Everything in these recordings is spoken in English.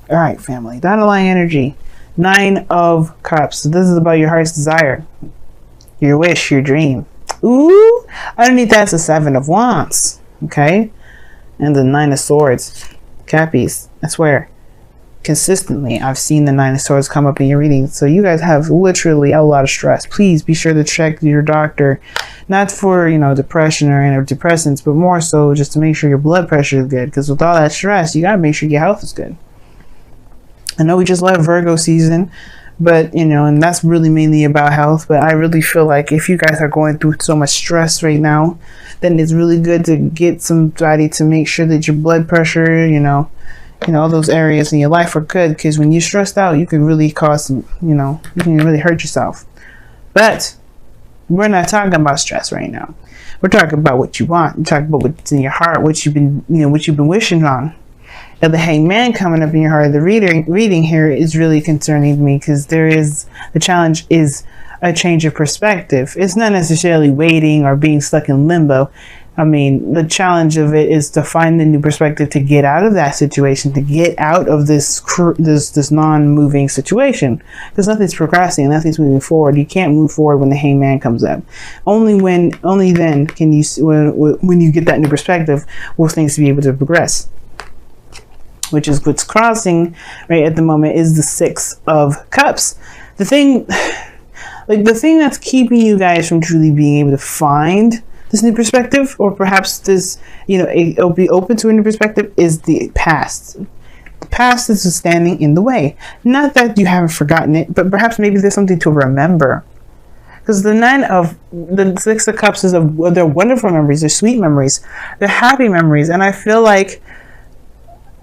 All right, family. Down the line energy. 9 of Cups. So this is about your heart's desire, your wish, your dream. Ooh, underneath that's the 7 of Wands. Okay, and the 9 of Swords. Cappies. I swear, consistently, I've seen the 9 of Swords come up in your reading. So you guys have literally a lot of stress. Please be sure to check your doctor, not for, you know, depression or antidepressants, but more so just to make sure your blood pressure is good. Because with all that stress, you gotta make sure your health is good. I know we just left Virgo season, but, you know, and that's really mainly about health. But I really feel like if you guys are going through so much stress right now, then it's really good to get somebody to make sure that your blood pressure, you know, all those areas in your life are good. Because when you're stressed out, you can really cause some, you know, you can really hurt yourself. But we're not talking about stress right now. We're talking about what you want. We're talking about what's in your heart, what you've been, you know, what you've been wishing on. And the Hangman coming up in your heart, the reading here is really concerning me, because the challenge is a change of perspective. It's not necessarily waiting or being stuck in limbo. I mean, the challenge of it is to find the new perspective, to get out of that situation, to get out of this non-moving situation, because nothing's progressing, nothing's moving forward. You can't move forward when the Hangman comes up. Only then can you, when you get that new perspective, will things be able to progress. Which is what's crossing right at the moment is the 6 of Cups. The thing that's keeping you guys from truly being able to find this new perspective, or perhaps this, you know, it'll be open to a new perspective, is the past. The past is standing in the way. Not that you haven't forgotten it, but perhaps maybe there's something to remember. Because the 6 of Cups is they're wonderful memories, they're sweet memories, they're happy memories, and I feel like,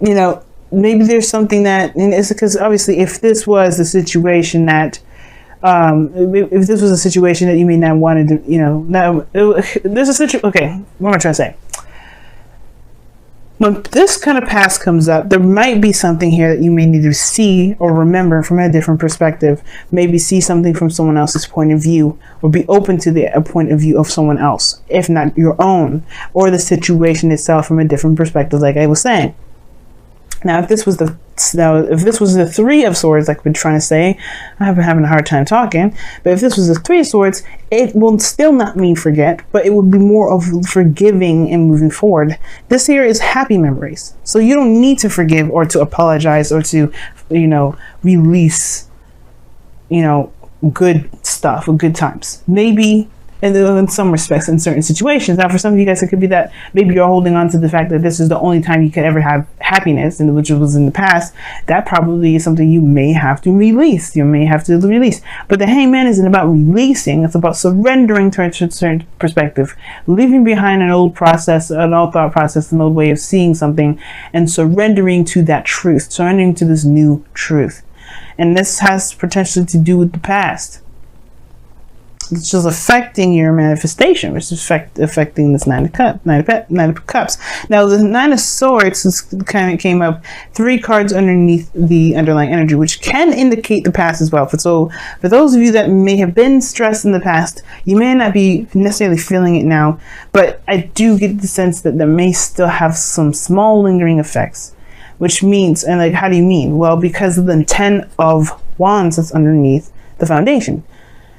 you know, maybe there's something that, and it's because obviously if this was the situation that, if this was a situation that you may not wanted to, you know, there's a situation, okay, what am I trying to say? When this kind of past comes up, there might be something here that you may need to see or remember from a different perspective. Maybe see something from someone else's point of view, or be open to the point of view of someone else, if not your own, or the situation itself from a different perspective, like I was saying. Now, if this was the 3 of Swords, like I've been trying to say, I've been having a hard time talking, but if this was the 3 of Swords, it will still not mean forget, but it would be more of forgiving and moving forward. This here is happy memories. So you don't need to forgive or to apologize or to, you know, release, you know, good stuff or good times. Maybe in some respects, in certain situations. Now, for some of you guys, it could be that maybe you're holding on to the fact that this is the only time you could ever have happiness, and which was in the past. That probably is something you may have to release. You may have to release. But the Hangman isn't about releasing. It's about surrendering to a certain perspective, leaving behind an old process, an old thought process, an old way of seeing something, and surrendering to that truth, surrendering to this new truth. And this has potentially to do with the past. It's just affecting your manifestation, which is affecting this 9 of Cups. Now, the 9 of Swords kind of came up 3 cards underneath the underlying energy, which can indicate the past as well. So, for those of you that may have been stressed in the past, you may not be necessarily feeling it now, but I do get the sense that there may still have some small lingering effects. Which means, and like, how do you mean? Well, because of the 10 of Wands that's underneath the foundation.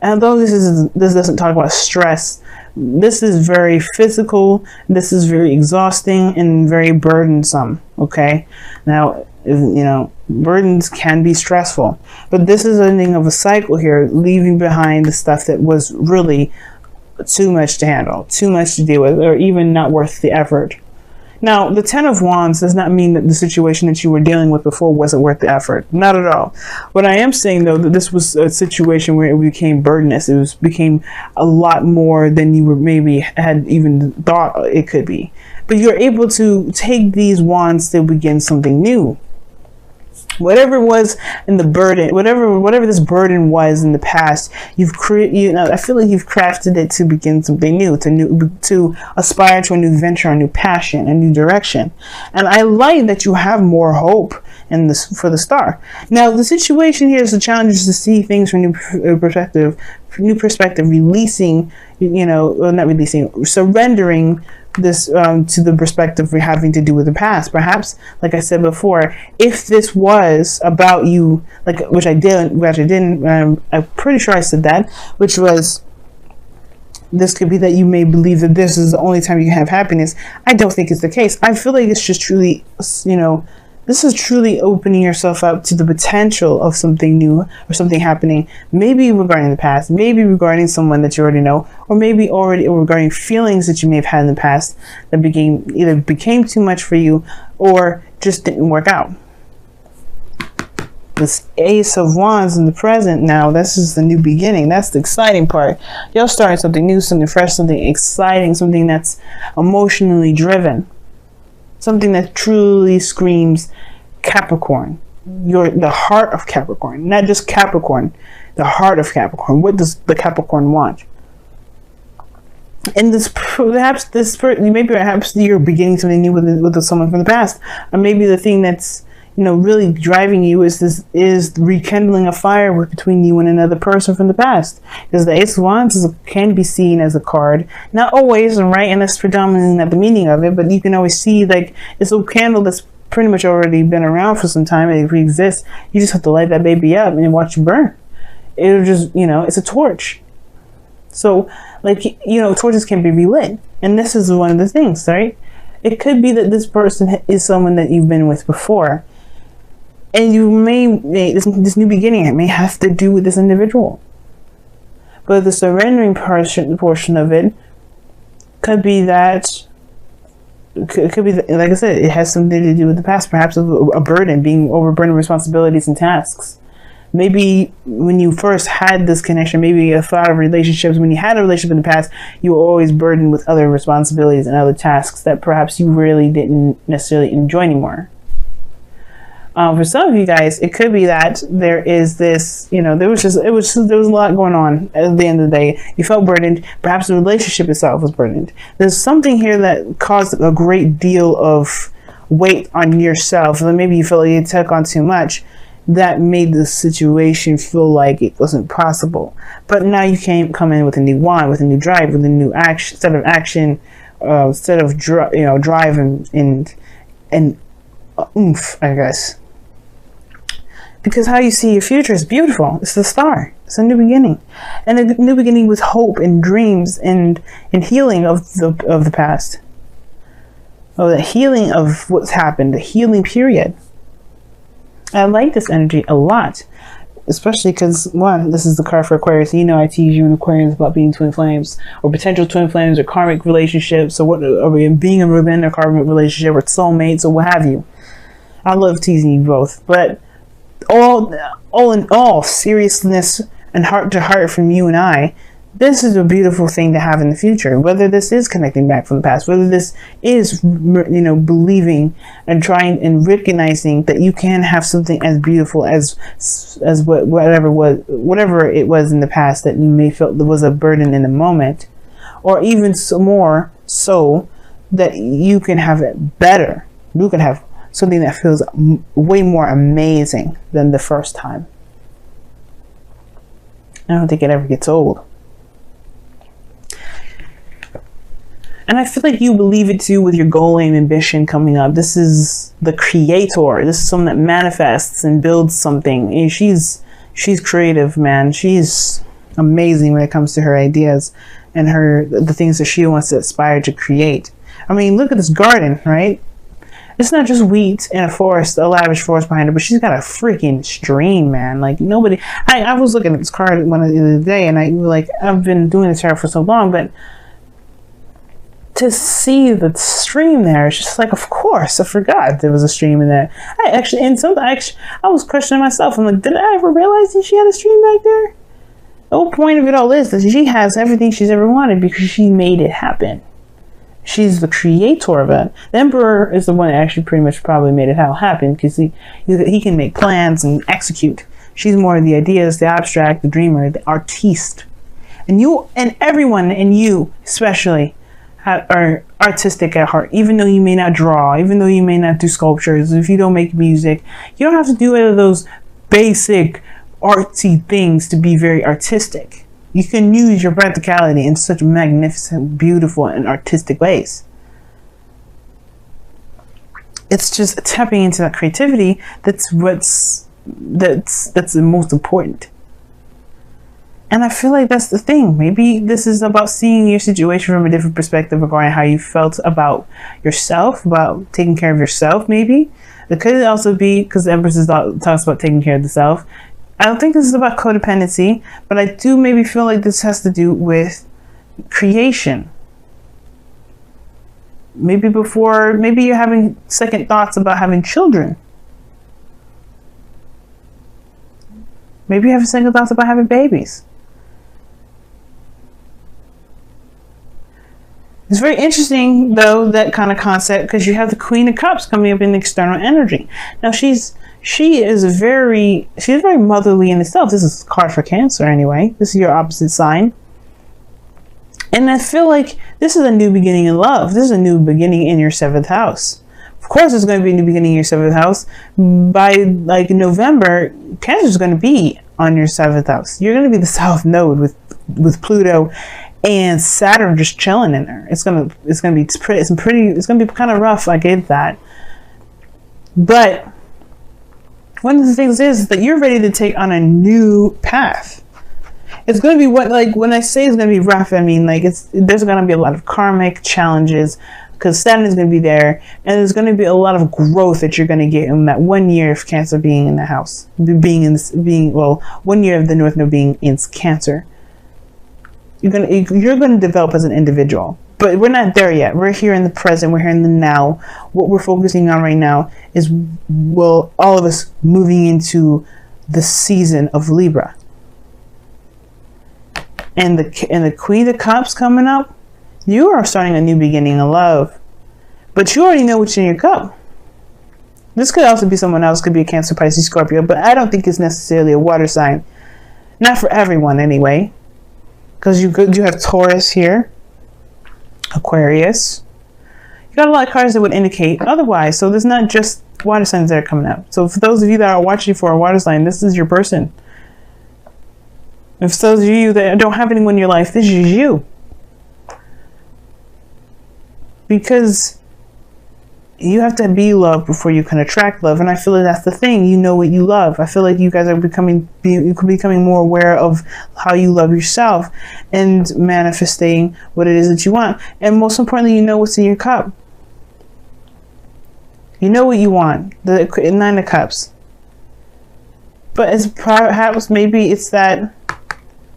And although this doesn't talk about stress, this is very physical, this is very exhausting and very burdensome, okay? Now, you know, burdens can be stressful, but this is ending of a cycle here, leaving behind the stuff that was really too much to handle, too much to deal with, or even not worth the effort. Now, the 10 of Wands does not mean that the situation that you were dealing with before wasn't worth the effort. Not at all. What I am saying, though, that this was a situation where it became burdenous. It became a lot more than you were maybe had even thought it could be. But you're able to take these wands to begin something new. Whatever was in the burden, whatever this burden was in the past, I feel like you've crafted it to begin something new, to aspire to a new venture, a new passion, a new direction. And I like that you have more hope in this for the star. Now, the situation here is the challenge is to see things from new perspective, releasing, not releasing, surrendering this to the perspective of having to do with the past. Perhaps, like I said before, if this was about you, like which I didn't, I'm pretty sure I said that, which was, this could be that you may believe that this is the only time you can have happiness. I don't think it's the case. I feel like it's just truly, this is truly opening yourself up to the potential of something new or something happening, maybe regarding the past, maybe regarding someone that you already know, or maybe already regarding feelings that you may have had in the past that became too much for you or just didn't work out. This Ace of Wands in the present now, this is the new beginning. That's the exciting part. You're starting something new, something fresh, something exciting, something that's emotionally driven. Something that truly screams Capricorn. You're the heart of Capricorn. Not just Capricorn, the heart of Capricorn. What does the Capricorn want? And perhaps you're beginning something new with someone from the past. Or maybe the thing that's really driving you is rekindling a fire between you and another person from the past. Because the Ace of Wands can be seen as a card, not always, right? And that's predominantly not the meaning of it, but you can always see like it's a candle that's pretty much already been around for some time. It exists. You just have to light that baby up and watch it burn. It'll just, it's a torch. So, torches can be relit, and this is one of the things, right? It could be that this person is someone that you've been with before. And you may, this new beginning, it may have to do with this individual. But the surrendering portion of it could be that, like I said, it has something to do with the past, perhaps a burden, being overburdened with responsibilities and tasks. Maybe when you first had this connection, maybe a thought of relationships, when you had a relationship in the past, you were always burdened with other responsibilities and other tasks that perhaps you really didn't necessarily enjoy anymore. For some of you guys, it could be that there is this, there was a lot going on at the end of the day. You felt burdened. Perhaps the relationship itself was burdened. There's something here that caused a great deal of weight on yourself. And maybe you felt like you took on too much. That made the situation feel like it wasn't possible. But now you come in with a new wand, with a new drive, with a new set of action, set of drive and oomph, I guess. Because how you see your future is beautiful. It's the star. It's a new beginning. And a new beginning with hope and dreams and healing of the past. Oh, the healing of what's happened. The healing period. I like this energy a lot. Especially because, one, this is the card for Aquarius. I tease you in Aquarius about being twin flames. Or potential twin flames or karmic relationships. Or being a romantic karmic relationship or soulmates or what have you. I love teasing you both. But all in all, seriousness and heart to heart from you and I, this is a beautiful thing to have in the future. Whether this is connecting back from the past, whether this is, believing and trying and recognizing that you can have something as beautiful as whatever it was in the past that you may felt there was a burden in the moment, or even more so that you can have it better. You can have something that feels way more amazing than the first time. I don't think it ever gets old. And I feel like you believe it too with your goal and ambition coming up. This is the creator. This is someone that manifests and builds something. And she's creative, man. She's amazing when it comes to her ideas and the things that she wants to aspire to create. I mean, look at this garden, right? It's not just wheat and a forest, a lavish forest behind her, but she's got a freaking stream, man. Like nobody. I was looking at this card one the other day, and I've been doing this tarot for so long, but to see the stream there, it's just like, of course, I forgot there was a stream in there. I was questioning myself. I'm like, did I ever realize that she had a stream back there? The whole point of it all is that she has everything she's ever wanted because she made it happen. She's the creator of it. The Emperor is the one that actually pretty much probably made it all happen because he can make plans and execute. She's more of the ideas, the abstract, the dreamer, the artiste. And you and everyone, and you especially, are artistic at heart. Even though you may not draw, even though you may not do sculptures, if you don't make music, you don't have to do any of those basic artsy things to be very artistic. You can use your practicality in such magnificent, beautiful, and artistic ways. it's just tapping into that creativity. That's the most important. And I feel like that's the thing. Maybe this is about seeing your situation from a different perspective regarding how you felt about yourself, about taking care of yourself. Maybe it could also be because the Empress talks about taking care of the self. I don't think this is about codependency, but I do maybe feel like this has to do with creation. Maybe you're having second thoughts about having children. Maybe you have second thoughts about having babies. It's very interesting, though, that kind of concept, because you have the Queen of Cups coming up in the external energy. Now, she is very motherly in itself. This is a card for Cancer, anyway. This is your opposite sign. And I feel like this is a new beginning in love. This is a new beginning in your 7th house. Of course, there's going to be a new beginning in your 7th house. By like November, Cancer is going to be on your 7th house. You're going to be the South Node with Pluto and Saturn just chilling in there. It's gonna be kind of rough. I get that, but one of the things is that you're ready to take on a new path. It's going to be when I say it's going to be rough, I mean like there's going to be a lot of karmic challenges because Saturn is going to be there, and there's going to be a lot of growth that you're going to get in that 1 year of Cancer being in the house, 1 year of the North Node being in Cancer. You're gonna develop as an individual, but we're not there yet. We're here in the present. We're here in the now. What we're focusing on right now is, all of us moving into the season of Libra, and the Queen of Cups coming up. You are starting a new beginning in love, but you already know what's in your cup. This could also be someone else. Could be a Cancer, Pisces, Scorpio, but I don't think it's necessarily a water sign. Not for everyone, anyway. Because you have Taurus here, Aquarius. You got a lot of cards that would indicate otherwise. So there's not just water signs that are coming up. So for those of you that are watching for a water sign, this is your person. And for those of you that don't have anyone in your life, this is you. Because you have to be loved before you can attract love, and I feel like that's the thing. You know what you love. I feel like you guys are becoming more aware of how you love yourself and manifesting what it is that you want. And most importantly, you know what's in your cup. You know what you want. The 9 of Cups. But it's perhaps maybe it's that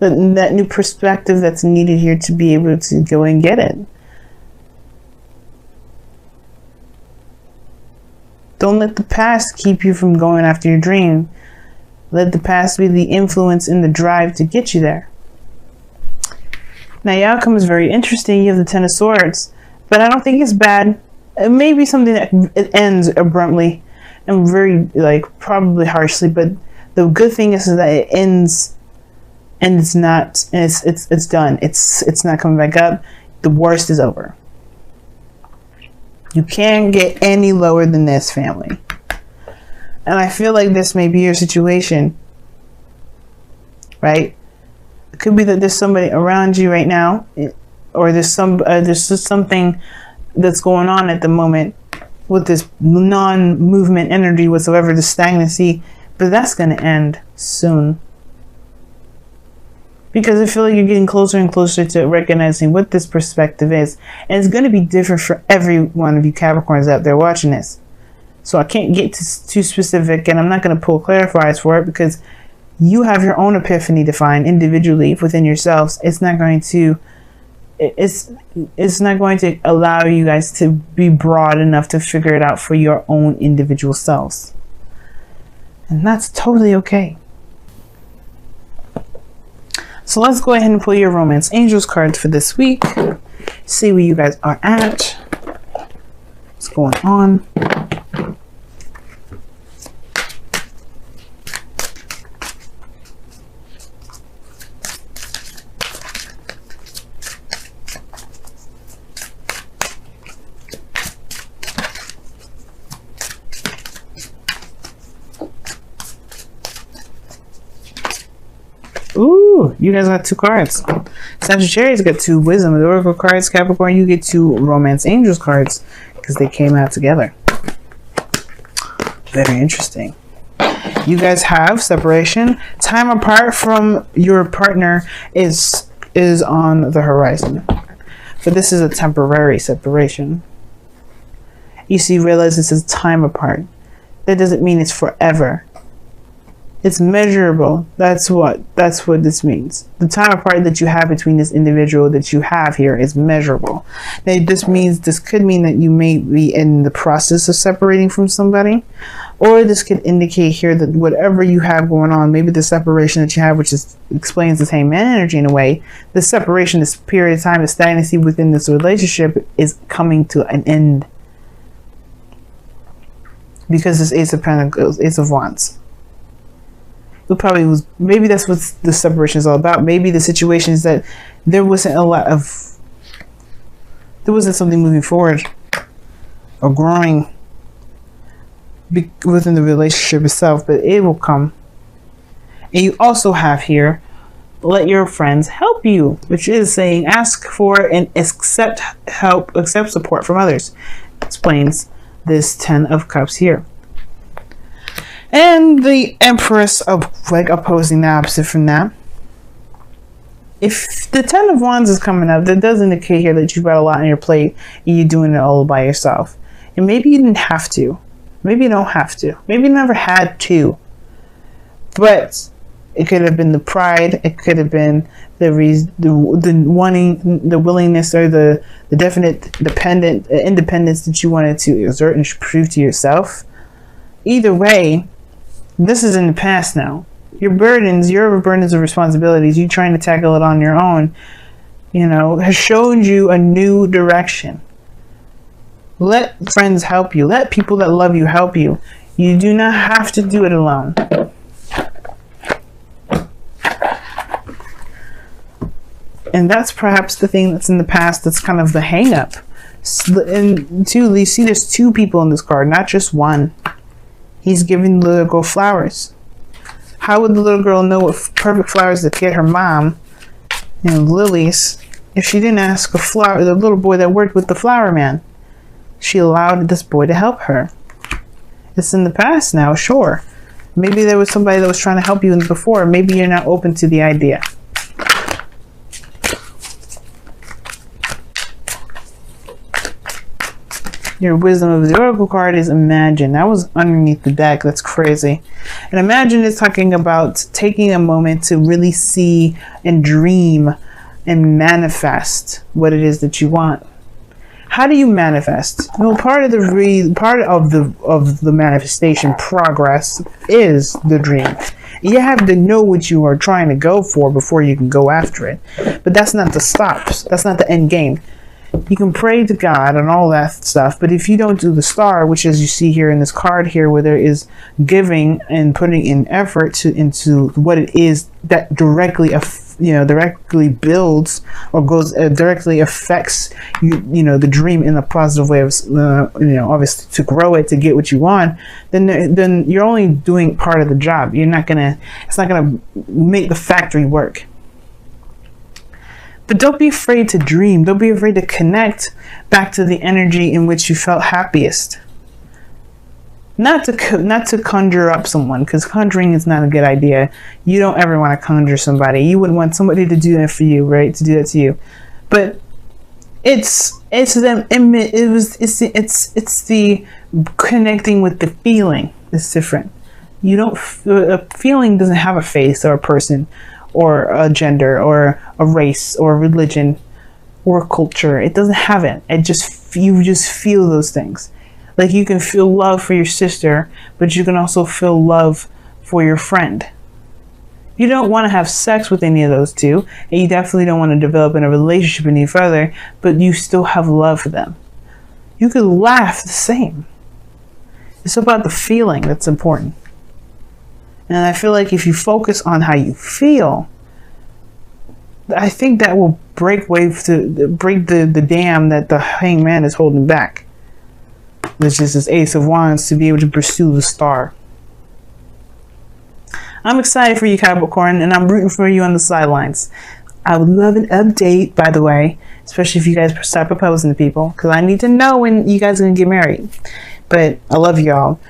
new perspective that's needed here to be able to go and get it. Don't let the past keep you from going after your dream. Let the past be the influence and the drive to get you there. Now, your outcome is very interesting. You have the 10 of Swords, but I don't think it's bad. It may be something that it ends abruptly and very, probably harshly, but the good thing is that it ends and it's done. It's not coming back up. The worst is over. You can't get any lower than this, family. And I feel like this may be your situation, right? It could be that there's somebody around you right now, or there's just something that's going on at the moment with this non-movement energy whatsoever, the stagnancy, but that's going to end soon. Because I feel like you're getting closer and closer to recognizing what this perspective is. And it's going to be different for every one of you Capricorns out there watching this. So I can't get too specific, and I'm not going to pull clarifiers for it because you have your own epiphany to find individually within yourselves. It's not going to allow you guys to be broad enough to figure it out for your own individual selves. And that's totally okay. So let's go ahead and pull your Romance Angels cards for this week. See where you guys are at. What's going on? Ooh, you guys got 2 cards. Sagittarius got 2 Wisdom, the Oracle cards. Capricorn, you get 2 Romance Angels cards because they came out together. Very interesting. You guys have separation. Time apart from your partner is on the horizon. But this is a temporary separation. You see, realize this is time apart. That doesn't mean it's forever. It's measurable. That's what this means. The time apart that you have between this individual that you have here is measurable. Now, this could mean that you may be in the process of separating from somebody, or this could indicate here that whatever you have going on, maybe the separation that you have, which explains this hangman energy in a way, the separation, this period of time, the stagnancy within this relationship is coming to an end. Because this Ace of Pentacles, Ace of Wands. It probably was, maybe that's what the separation is all about. Maybe the situation is that there wasn't something moving forward or growing within the relationship itself, but it will come. And you also have here, let your friends help you, which is saying ask for and accept help, accept support from others. Explains this 10 of Cups here. And the Empress of opposing the opposite from that. If the 10 of Wands is coming up, that does indicate here that you've got a lot on your plate and you're doing it all by yourself. And maybe you didn't have to. Maybe you don't have to. Maybe you never had to. But it could have been the pride. It could have been the wanting, the willingness, or the definite independence that you wanted to exert and prove to yourself. Either way, this is in the past now. Your burdens of responsibilities, you trying to tackle it on your own, has shown you a new direction. Let friends help you. Let people that love you help you. You do not have to do it alone. And that's perhaps the thing that's in the past that's kind of the hang up. And two, you see there's two people in this card, not just one. He's giving the little girl flowers. How would the little girl know what perfect flowers to get her mom and lilies if she didn't ask the little boy that worked with the flower man? She allowed this boy to help her. It's in the past now, sure. Maybe there was somebody that was trying to help you before. Maybe you're not open to the idea. Your wisdom of the Oracle card is imagine. That was underneath the deck. That's crazy. And imagine is talking about taking a moment to really see and dream and manifest what it is that you want. How do you manifest? Well, part of the manifestation progress is the dream. You have to know what you are trying to go for before you can go after it. But that's not the stops. That's not the end game. You can pray to God and all that stuff, but if you don't do the star, which as you see here in this card here, where there is giving and putting in effort into what it is that directly builds or goes directly affects the dream in a positive way of obviously to grow it, to get what you want, then you're only doing part of the job. It's not gonna make the factory work. But don't be afraid to dream. Don't be afraid to connect back to the energy in which you felt happiest. Not to conjure up someone, because conjuring is not a good idea. You don't ever want to conjure somebody. You wouldn't want somebody to do that for you, right? To do that to you. But it's the connecting with the feeling is different. A feeling doesn't have a face or a person, or a gender, or a race, or a religion, or a culture. It doesn't have it. You just feel those things. Like you can feel love for your sister, but you can also feel love for your friend. You don't want to have sex with any of those two, and you definitely don't want to develop in a relationship any further, but you still have love for them. You could laugh the same. It's about the feeling that's important. And I feel like if you focus on how you feel, I think that will break the dam that the hangman is holding back. Which is this Ace of Wands, to be able to pursue the star. I'm excited for you, Capricorn, and I'm rooting for you on the sidelines. I would love an update, by the way, especially if you guys start proposing to people, because I need to know when you guys are going to get married. But I love y'all.